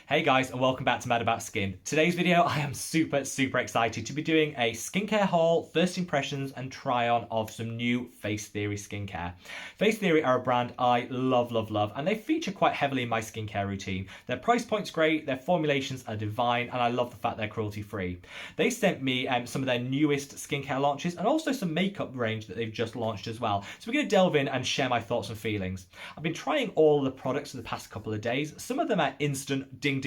Hey guys, and welcome back to Mad About Skin. Today's video, I am super excited to be doing a skincare haul, first impressions and try on of some new FaceTheory skincare. FaceTheory are a brand I love, and they feature quite heavily in my skincare routine. Their price point's great, their formulations are divine, and I love the fact they're cruelty free. They sent me some of their newest skincare launches and also some makeup range that they've just launched as well. So we're going to delve in and share my thoughts and feelings. I've been trying all the products for the past couple of days. Some of them are instant ding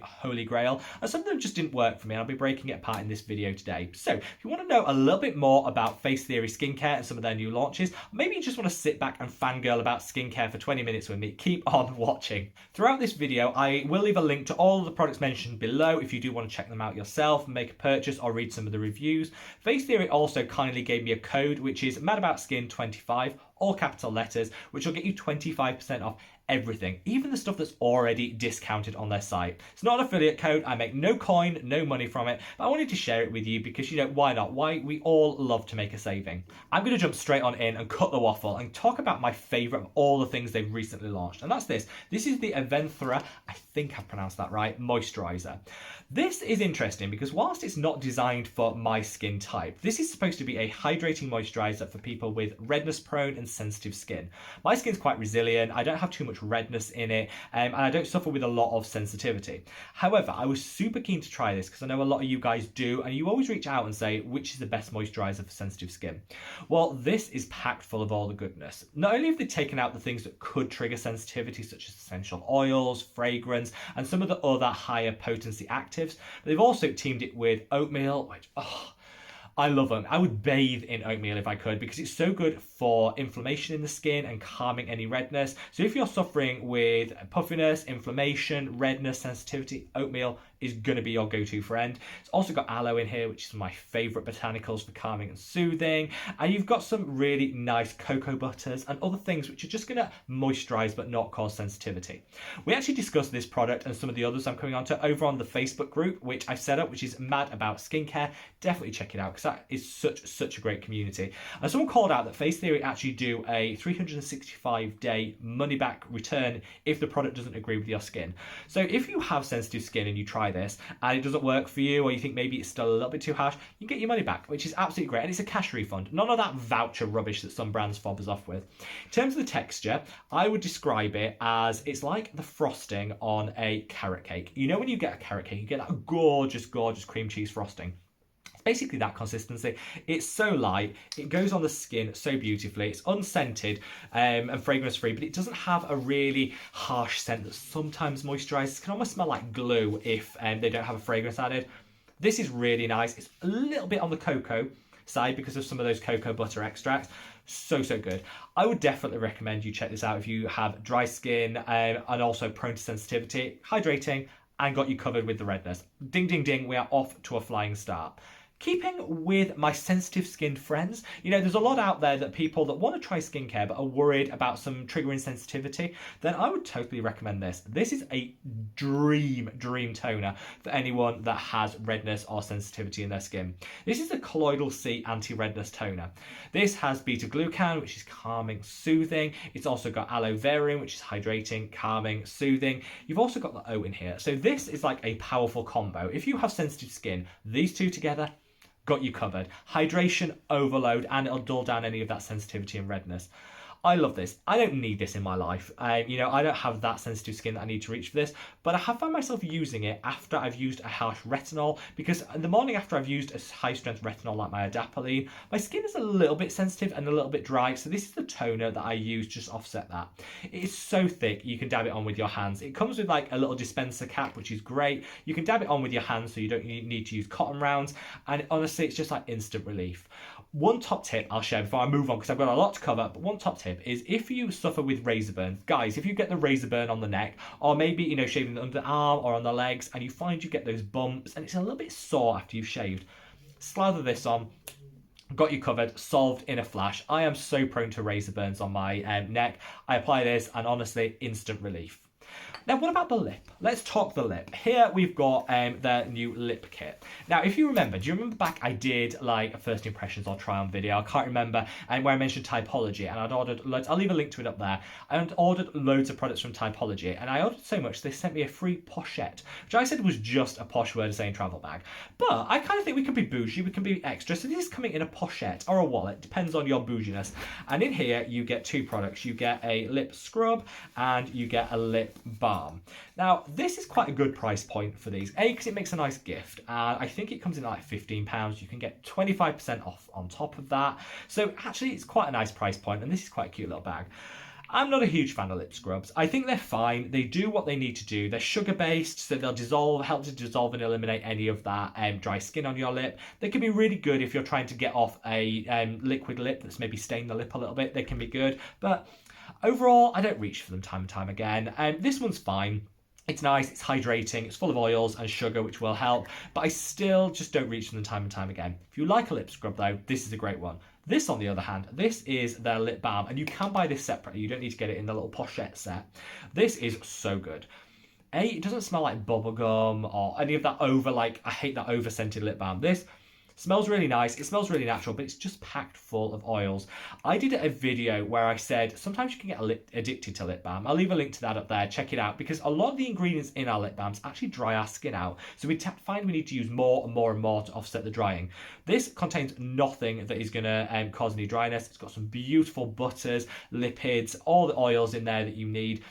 holy grail, and some of them just didn't work for me, and I'll be breaking it apart in this video today. So if you want to know a little bit more about FaceTheory skincare and some of their new launches, maybe you just want to sit back and fangirl about skincare for 20 minutes with me, keep on watching. Throughout this video I will leave a link to all of the products mentioned below if you do want to check them out yourself, make a purchase or read some of the reviews. FaceTheory also kindly gave me a code which is MadAboutSkin25, all capital letters, which will get you 25% off everything, even the stuff that's already discounted on their site. It's not an affiliate code, I make no coin, no money from it, but I wanted to share it with you because, you know, why not? Why we all love to make a saving. I'm going to jump straight on in and cut the waffle and talk about my favourite of all the things they've recently launched, and that's this. This is the Aventhra, I think I've pronounced that right, Moisturiser. This is interesting because whilst it's not designed for my skin type, this is supposed to be a hydrating moisturiser for people with redness prone and sensitive skin. My skin's quite resilient, I don't have too much redness in it, and I don't suffer with a lot of sensitivity. However, I was super keen to try this because I know a lot of you guys do, and you always reach out and say which is the best moisturiser for sensitive skin. Well, this is packed full of all the goodness. Not only have they taken out the things that could trigger sensitivity, such as essential oils, fragrance, and some of the other higher potency actives, but they've also teamed it with oatmeal, which, I love them. I would bathe in oatmeal if I could because it's so good for inflammation in the skin and calming any redness. So if you're suffering with puffiness, inflammation, redness, sensitivity, oatmeal is going to be your go-to friend. It's also got aloe in here, which is my favourite botanicals for calming and soothing. And you've got some really nice cocoa butters and other things which are just going to moisturise but not cause sensitivity. We actually discussed this product and some of the others I'm coming on to over on the Facebook group, which I've set up, which is Mad About Skincare. Definitely check it out because that is such a great community. And someone called out that FaceTheory actually do a 365-day money-back return if the product doesn't agree with your skin. So if you have sensitive skin and you try this and it doesn't work for you, or you think maybe it's still a little bit too harsh, you can get your money back, which is absolutely great, and it's a cash refund. None of that voucher rubbish that some brands fob us off with. In terms of the texture, I would describe it as it's like the frosting on a carrot cake. You know when you get a carrot cake, you get that gorgeous cream cheese frosting. Basically that consistency. It's so light, it goes on the skin so beautifully, it's unscented and fragrance free, but it doesn't have a really harsh scent that sometimes moisturisers can almost smell like glue if they don't have a fragrance added. This is really nice. It's a little bit on the cocoa side because of some of those cocoa butter extracts. So good. I would definitely recommend you check this out if you have dry skin and also prone to sensitivity, hydrating, and got you covered with the redness. Ding, we are off to a flying start. Keeping with my sensitive skinned friends, you know, there's a lot out there that people that want to try skincare but are worried about some triggering sensitivity, then I would totally recommend this. This is a dream toner for anyone that has redness or sensitivity in their skin. This is the Colloidal-C anti-redness toner. This has beta-glucan, which is calming, soothing. It's also got aloe vera, which is hydrating, calming, soothing. You've also got the oat in here. So this is like a powerful combo. If you have sensitive skin, these two together, got you covered. Hydration overload, and it'll dull down any of that sensitivity and redness. I love this. I don't need this in my life. You know, I don't have that sensitive skin that I need to reach for this, but I have found myself using it after I've used a harsh retinol, because in the morning after I've used a high strength retinol like my adapalene, my skin is a little bit sensitive and a little bit dry, so this is the toner that I use just to offset that. It is so thick, you can dab it on with your hands. It comes with like a little dispenser cap, which is great. You can dab it on with your hands so you don't need to use cotton rounds, and honestly, it's just like instant relief. One top tip I'll share before I move on, because I've got a lot to cover, but one top tip is if you suffer with razor burns, guys, if you get the razor burn on the neck, or maybe, you know, shaving the underarm or on the legs, and you find you get those bumps and it's a little bit sore after you've shaved, slather this on. Got you covered, solved in a flash. I am so prone to razor burns on my neck. I apply this and honestly, instant relief. Now, what about the lip? Let's talk the lip. Here we've got their new lip kit. Now, if you remember, do you remember back I did like a first impressions or try on video? I can't remember, and where I mentioned Typology, and I'd ordered loads. I'll leave a link to it up there. I ordered loads of products from Typology, and I ordered so much they sent me a free pochette, which I said was just a posh word of saying travel bag. But I kind of think we can be bougie, we can be extra. So this is coming in a pochette or a wallet, depends on your bouginess. And in here you get two products. You get a lip scrub and you get a lip balm. Now, this is quite a good price point for these. A, because it makes a nice gift. And I think it comes in like £15. You can get 25% off on top of that. So actually, it's quite a nice price point, and this is quite a cute little bag. I'm not a huge fan of lip scrubs. I think they're fine. They do what they need to do. They're sugar-based, so they'll help to dissolve and eliminate any of that dry skin on your lip. They can be really good if you're trying to get off a liquid lip that's maybe stained the lip a little bit. They can be good, but overall, I don't reach for them time and time again. This one's fine. It's nice, it's hydrating, it's full of oils and sugar, which will help, but I still just don't reach for them time and time again. If you like a lip scrub though, this is a great one. This, on the other hand, this is their lip balm, and you can buy this separately. You don't need to get it in the little pochette set. This is so good. A, it doesn't smell like bubblegum or any of that I hate that over-scented lip balm. This smells really nice, it smells really natural, but it's just packed full of oils. I did a video where I said sometimes you can get addicted to lip balm. I'll leave a link to that up there, check it out, because a lot of the ingredients in our lip balms actually dry our skin out. So we find we need to use more and more and more to offset the drying. This contains nothing that is going to cause any dryness. It's got some beautiful butters, lipids, all the oils in there that you need.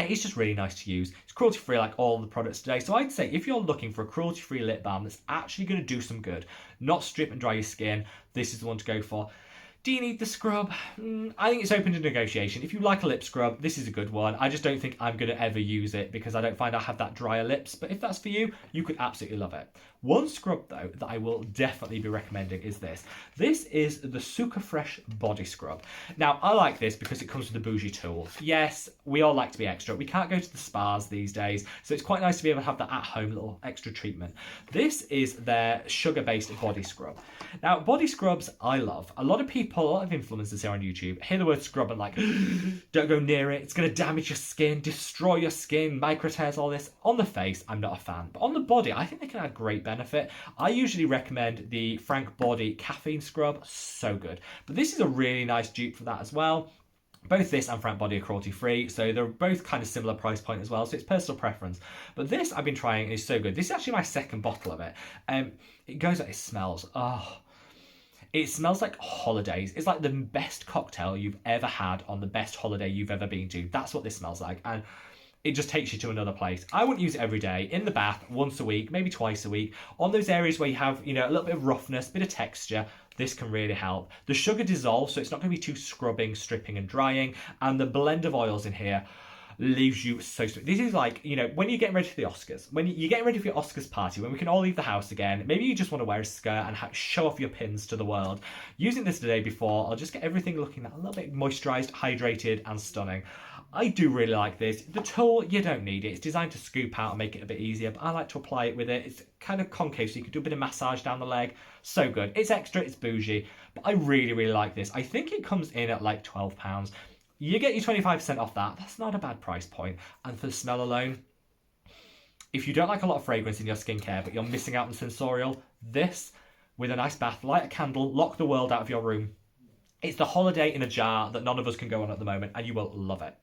It's just really nice to use. It's cruelty-free like all the products today. So I'd say if you're looking for a cruelty-free lip balm that's actually going to do some good, not strip and dry your skin, this is the one to go for. Do you need the scrub? I think it's open to negotiation. If you like a lip scrub, this is a good one. I just don't think I'm going to ever use it because I don't find I have that drier lips. But if that's for you, you could absolutely love it. One scrub, though, that I will definitely be recommending is this. This is the Sucrafresh Body Scrub. Now, I like this because it comes with a bougie tool. Yes, we all like to be extra. We can't go to the spas these days, so it's quite nice to be able to have that at-home little extra treatment. This is their sugar-based body scrub. Now, body scrubs I love. A lot of influencers here on YouTube hear the word scrub and like, don't go near it. It's going to damage your skin, destroy your skin, micro tears, all this. On the face, I'm not a fan. But on the body, I think they can add great benefit. I usually recommend the Frank Body Caffeine Scrub. So good. But this is a really nice dupe for that as well. Both this and Frank Body are cruelty-free, so they're both kind of similar price point as well, so it's personal preference. But this I've been trying and is so good. This is actually my second bottle of it. It goes like, it smells, it smells like holidays. It's like the best cocktail you've ever had on the best holiday you've ever been to. That's what this smells like. And it just takes you to another place. I wouldn't use it every day. In the bath, once a week, maybe twice a week. On those areas where you have, a little bit of roughness, a bit of texture, this can really help. The sugar dissolves, so it's not going to be too scrubbing, stripping and drying. And the blend of oils in here leaves you so sweet. This is like, when you're getting ready for the Oscars, when you're getting ready for your Oscars party, when we can all leave the house again, maybe you just want to wear a skirt and show off your pins to the world. Using this the day before, I'll just get everything looking a little bit moisturised, hydrated and stunning. I do really like this. The tool, you don't need it. It's designed to scoop out and make it a bit easier, but I like to apply it with it. It's kind of concave, so you can do a bit of massage down the leg. So good. It's extra, it's bougie, but I really, really like this. I think it comes in at like £12. You get your 25% off that. That's not a bad price point. And for the smell alone, if you don't like a lot of fragrance in your skincare, but you're missing out on sensorial, this, with a nice bath, light a candle, lock the world out of your room. It's the holiday in a jar that none of us can go on at the moment, and you will love it.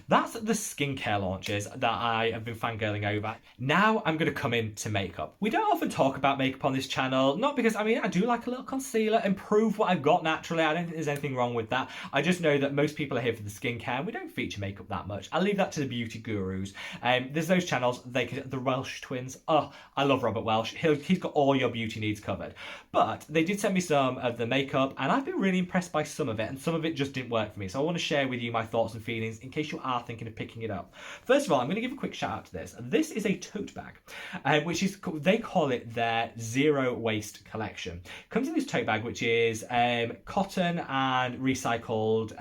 That's the skincare launches that I have been fangirling over. Now I'm going to come into makeup. We don't often talk about makeup on this channel, not because, I do like a little concealer, improve what I've got naturally. I don't think there's anything wrong with that. I just know that most people are here for the skincare, and we don't feature makeup that much. I'll leave that to the beauty gurus. There's those channels, the Welsh twins. Oh, I love Robert Welsh. He's got all your beauty needs covered. But they did send me some of the makeup, and I've been really impressed by some of it, and some of it just didn't work for me. So I want to share with you my thoughts and feelings in case you are thinking of picking it up. First of all, I'm going to give a quick shout out to this. This is a tote bag, which is, they call it their zero waste collection. It comes in this tote bag, which is cotton and recycled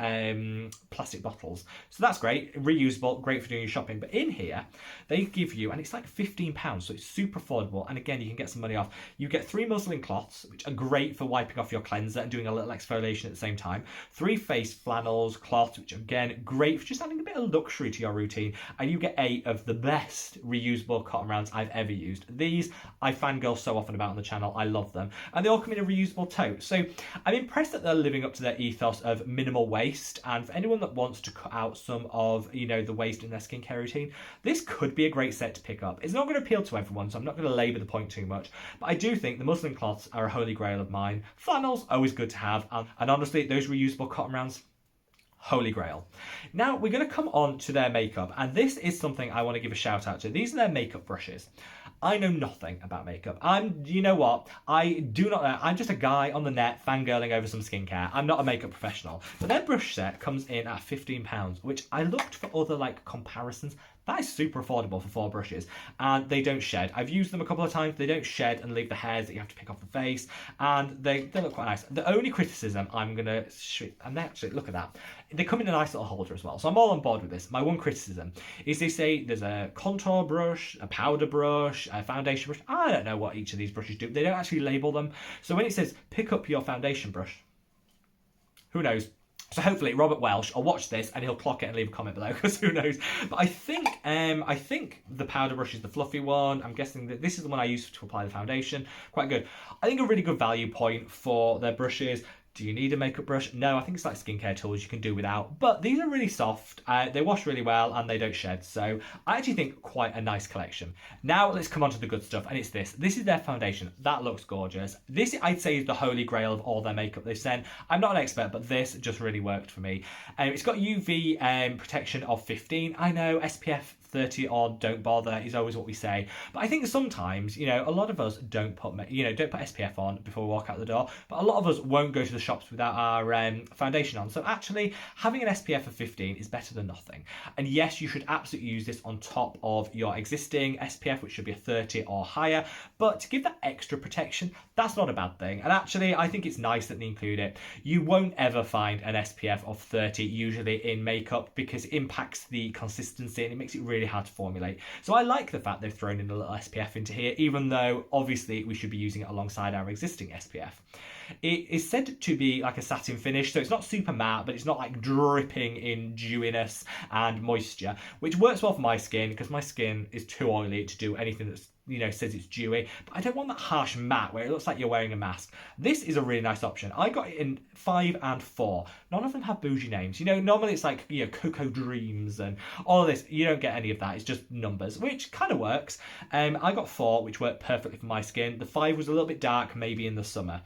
plastic bottles. So that's great, reusable, great for doing your shopping. But in here, they give you, and it's like £15, so it's super affordable. And again, you can get some money off. You get 3 muslin cloths, which are great for wiping off your cleanser and doing a little exfoliation at the same same time, 3 face flannels, cloths, which again, great for just adding a bit of luxury to your routine, and you get 8 of the best reusable cotton rounds I've ever used. These I fangirl so often about on the channel, I love them, and they all come in a reusable tote. So I'm impressed that they're living up to their ethos of minimal waste, and for anyone that wants to cut out some of, you know, the waste in their skincare routine, this could be a great set to pick up. It's not going to appeal to everyone, so I'm not going to labour the point too much, but I do think the muslin cloths are a holy grail of mine. Flannels, always good to have, and honestly, those reusable cotton rounds, holy grail. Now we're going to come on to their makeup, and this is something I want to give a shout out to. These are their makeup brushes. I know nothing about makeup. You know what? I do not know. I'm just a guy on the net fangirling over some skincare. I'm not a makeup professional. But their brush set comes in at £15, which I looked for other like comparisons. That is super affordable for 4 brushes, and they don't shed. I've used them a couple of times. They don't shed and leave the hairs that you have to pick off the face, and they look quite nice. The only criticism I'm going to shoot, and they actually, look at that, they come in a nice little holder as well, so I'm all on board with this. My one criticism is they say there's a contour brush, a powder brush, a foundation brush. I don't know what each of these brushes do. They don't actually label them, so when it says pick up your foundation brush, who knows? So hopefully Robert Welsh will watch this and he'll clock it and leave a comment below, because who knows. But I think the powder brush is the fluffy one. I'm guessing that this is the one I use to apply the foundation. Quite good. I think a really good value point for their brushes. Do you need a makeup brush? No, I think it's like skincare tools you can do without. But these are really soft, they wash really well, and they don't shed. So I actually think quite a nice collection. Now let's come on to the good stuff, and it's this. This is their foundation. That looks gorgeous. This, I'd say, is the holy grail of all their makeup they've sent. I'm not an expert, but this just really worked for me. It's got UV protection of 15. I know SPF 30 odd, don't bother, is always what we say. But I think sometimes, you know, a lot of us don't put SPF on before we walk out the door, but a lot of us won't go to the shops without our foundation on. So actually, having an SPF of 15 is better than nothing. And yes, you should absolutely use this on top of your existing SPF, which should be a 30 or higher. But to give that extra protection, that's not a bad thing. And actually, I think it's nice that they include it. You won't ever find an SPF of 30 usually in makeup, because it impacts the consistency and it makes it really hard to formulate. So I like the fact they've thrown in a little SPF into here, even though obviously we should be using it alongside our existing SPF. It is said to be like a satin finish, so it's not super matte, but it's not like dripping in dewiness and moisture, which works well for my skin, because my skin is too oily to do anything that's, you know, says it's dewy, but I don't want that harsh matte where it looks like you're wearing a mask. This is a really nice option. I got it in 5 and 4. None of them have bougie names. You know, normally it's like, you know, Cocoa Dreams and all of this. You don't get any of that. It's just numbers, which kind of works. I got 4, which worked perfectly for my skin. The 5 was a little bit dark, maybe in the summer.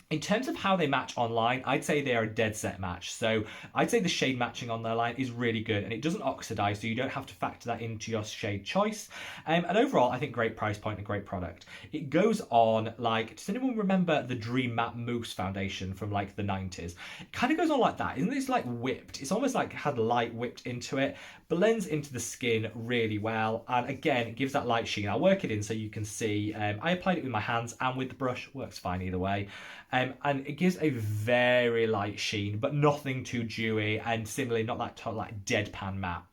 In terms of how they match online, I'd say they are a dead set match. So I'd say the shade matching on their line is really good, and it doesn't oxidize, so you don't have to factor that into your shade choice. And overall, I think great price point and great product. It goes on like, does anyone remember the Dream Matte Mousse foundation from like the 90s? It kind of goes on like that. Isn't it like whipped? It's almost like had light whipped into it, blends into the skin really well, and again, it gives that light sheen. I'll work it in so you can see. I applied it with my hands and with the brush, works fine either way. And it gives a very light sheen, but nothing too dewy, and similarly not that like deadpan matte.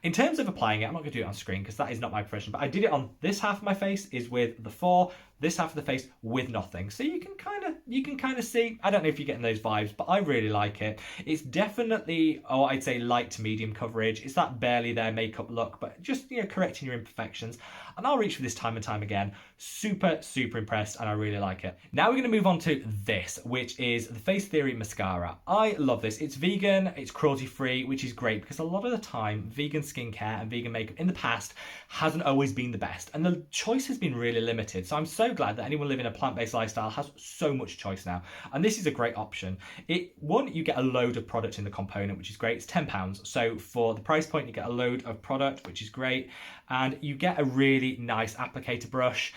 In terms of applying it, I'm not going to do it on screen because that is not my profession, but I did it on this half of my face is with the 4, this half of the face with nothing. So you can kind of see, I don't know if you're getting those vibes, but I really like it. It's definitely, I'd say light to medium coverage. It's that barely there makeup look, but just, you know, correcting your imperfections. And I'll reach for this time and time again. Super, super impressed, and I really like it. Now we're going to move on to this, which is the FaceTheory Mascara. I love this. It's vegan, it's cruelty-free, which is great because a lot of the time, vegan skincare and vegan makeup in the past hasn't always been the best, and the choice has been really limited. So I'm so glad that anyone living a plant-based lifestyle has so much choice now, and this is a great option. You get a load of product in the component, which is great. It's £10, so for the price point, you get a load of product, which is great, and you get a really nice applicator brush.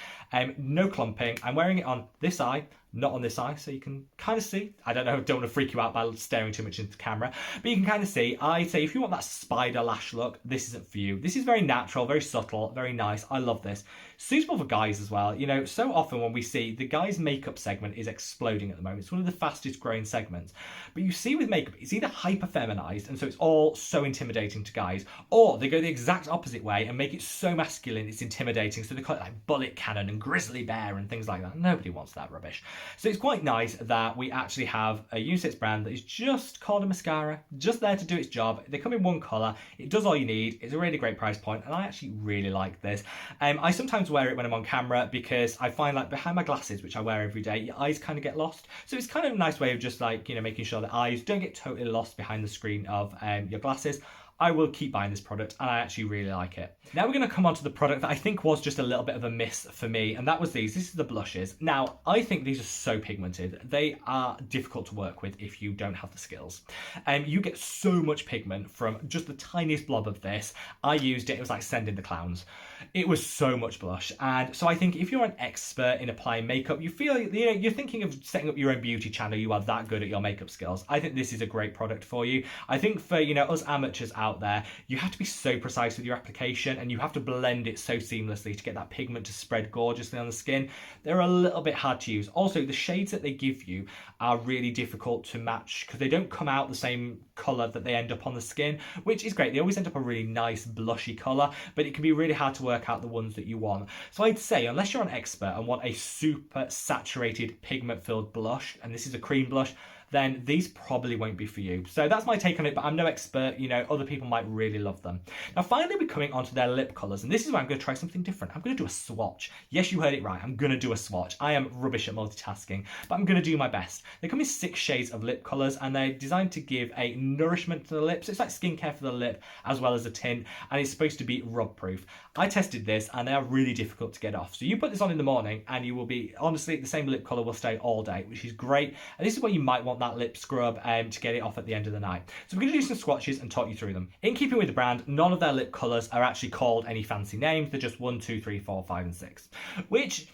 No clumping. I'm wearing it on this eye, not on this eye, so you can kind of see. I don't know, don't want to freak you out by staring too much into the camera, but you can kind of see. I'd say if you want that spider lash look, this isn't for you. This is very natural, very subtle, very nice. I love this. Suitable for guys as well. You know, so often when we see the guys' makeup segment is exploding at the moment. It's one of the fastest growing segments. But you see with makeup, it's either hyper feminized, and so it's all so intimidating to guys, or they go the exact opposite way and make it it's so masculine, it's intimidating. So they call it like bullet cannon and grizzly bear and things like that. Nobody wants that rubbish. So it's quite nice that we actually have a unisex brand that is just called a mascara, just there to do its job. They come in one colour, it does all you need, it's a really great price point, and I actually really like this. I sometimes wear it when I'm on camera because I find like behind my glasses, which I wear every day, your eyes kind of get lost. So it's kind of a nice way of just like, you know, making sure that eyes don't get totally lost behind the screen of your glasses. I will keep buying this product and I actually really like it. Now we're going to come on to the product that I think was just a little bit of a miss for me, and that was these. This is the blushes. Now, I think these are so pigmented. They are difficult to work with if you don't have the skills. You get so much pigment from just the tiniest blob of this. I used it, it was like sending the clowns. It was so much blush. And so I think if you're an expert in applying makeup, you feel, you know, you're thinking of setting up your own beauty channel, you are that good at your makeup skills, I think this is a great product for you. I think for, you know, us amateurs out there, you have to be so precise with your application and you have to blend it so seamlessly to get that pigment to spread gorgeously on the skin. They're a little bit hard to use. Also, the shades that they give you are really difficult to match because they don't come out the same colour that they end up on the skin, which is great. They always end up a really nice blushy colour, but it can be really hard to work out the ones that you want. So I'd say, unless you're an expert and want a super saturated pigment-filled blush, and this is a cream blush, then these probably won't be for you. So that's my take on it, but I'm no expert, you know, other people might really love them. Now finally we're coming onto their lip colours, and this is where I'm going to try something different. I'm going to do a swatch. Yes, you heard it right, I'm going to do a swatch. I am rubbish at multitasking, but I'm going to do my best. They come in 6 shades of lip colours and they're designed to give a nourishment to the lips. It's like skincare for the lip as well as a tint, and it's supposed to be rub proof. I tested this and they are really difficult to get off. So you put this on in the morning and you will be, honestly, the same lip colour will stay all day, which is great. And this is where you might want that lip scrub to get it off at the end of the night. So we're going to do some swatches and talk you through them. In keeping with the brand, none of their lip colours are actually called any fancy names. They're just 1, 2, 3, 4, 5 and 6, which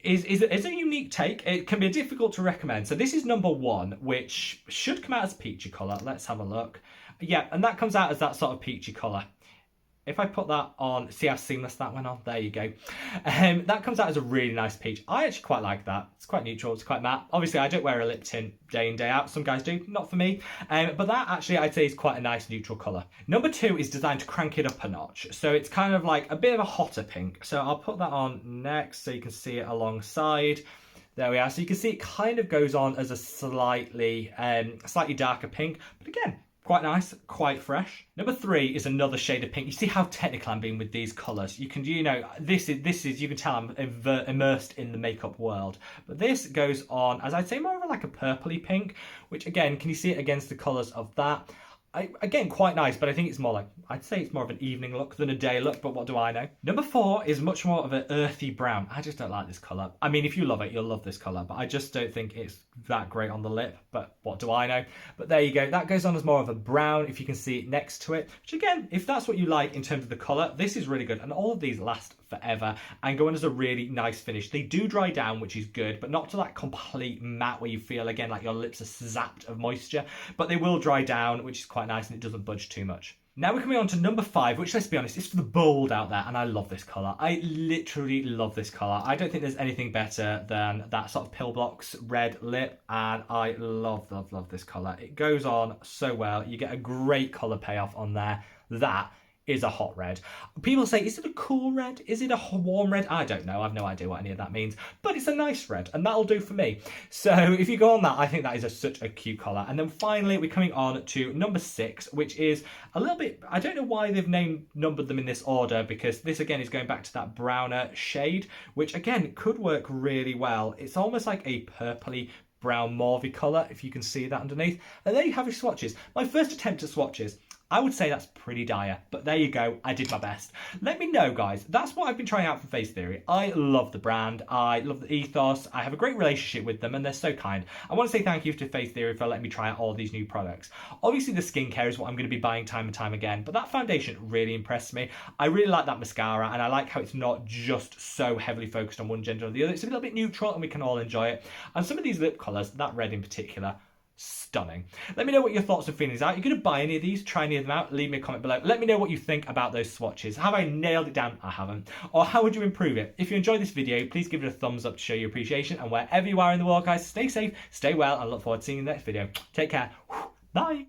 is a unique take. It can be difficult to recommend. So this is number 1, which should come out as peachy colour. Let's have a look. Yeah, and that comes out as that sort of peachy colour. If I put that on, see how seamless that went on? There you go. That comes out as a really nice peach. I actually quite like that. It's quite neutral, it's quite matte. Obviously, I don't wear a lip tint day in, day out. Some guys do, not for me. But that actually, I'd say is quite a nice neutral colour. Number 2 is designed to crank it up a notch. So it's kind of like a bit of a hotter pink. So I'll put that on next so you can see it alongside. There we are. So you can see it kind of goes on as a slightly darker pink. But again, quite nice, quite fresh. Number 3 is another shade of pink. You see how technical I'm being with these colours. You can, you know, this is you can tell I'm immersed in the makeup world. But this goes on as I'd say more of like a purpley pink, which again, can you see it against the colours of that? Again, quite nice, but I think it's more like, I'd say it's more of an evening look than a day look, but what do I know? Number 4 is much more of an earthy brown. I just don't like this colour. I mean, if you love it, you'll love this colour, but I just don't think it's that great on the lip, but what do I know? But there you go. That goes on as more of a brown, if you can see it next to it, which again, if that's what you like in terms of the colour, this is really good. And all of these last forever and go in as a really nice finish. They do dry down, which is good, but not to that complete matte where you feel again like your lips are zapped of moisture, but they will dry down, which is quite nice, and it doesn't budge too much. Now we're coming on to number 5, which, let's be honest, is for the bold out there, and I love this colour. I literally love this colour. I don't think there's anything better than that sort of Pillbox red lip, and I love this colour. It goes on so well. You get a great colour payoff on there. That is a hot red. People say, is it a cool red? Is it a warm red? I don't know. I've no idea what any of that means, but it's a nice red and that'll do for me. So if you go on that, I think that is such a cute colour. And then finally, we're coming on to number 6, which is a little bit, I don't know why they've numbered them in this order, because this again is going back to that browner shade, which again could work really well. It's almost like a purpley brown mauvey colour, if you can see that underneath. And there you have your swatches. My first attempt at swatches. I would say that's pretty dire, but there you go, I did my best. Let me know, guys. That's what I've been trying out for FaceTheory. I love the brand, I love the ethos, I have a great relationship with them, and they're so kind. I want to say thank you to FaceTheory for letting me try out all these new products. Obviously, the skincare is what I'm going to be buying time and time again, but that foundation really impressed me. I really like that mascara, and I like how it's not just so heavily focused on one gender or the other. It's a little bit neutral, and we can all enjoy it. And some of these lip colours, that red in particular, stunning. Let me know what your thoughts and feelings are. You're going to buy any of these, try any of them out, leave me a comment below. Let me know what you think about those swatches. Have I nailed it down? I haven't. Or how would you improve it? If you enjoyed this video, please give it a thumbs up to show your appreciation. And wherever you are in the world, guys, stay safe, stay well, and I look forward to seeing you in the next video. Take care. Bye.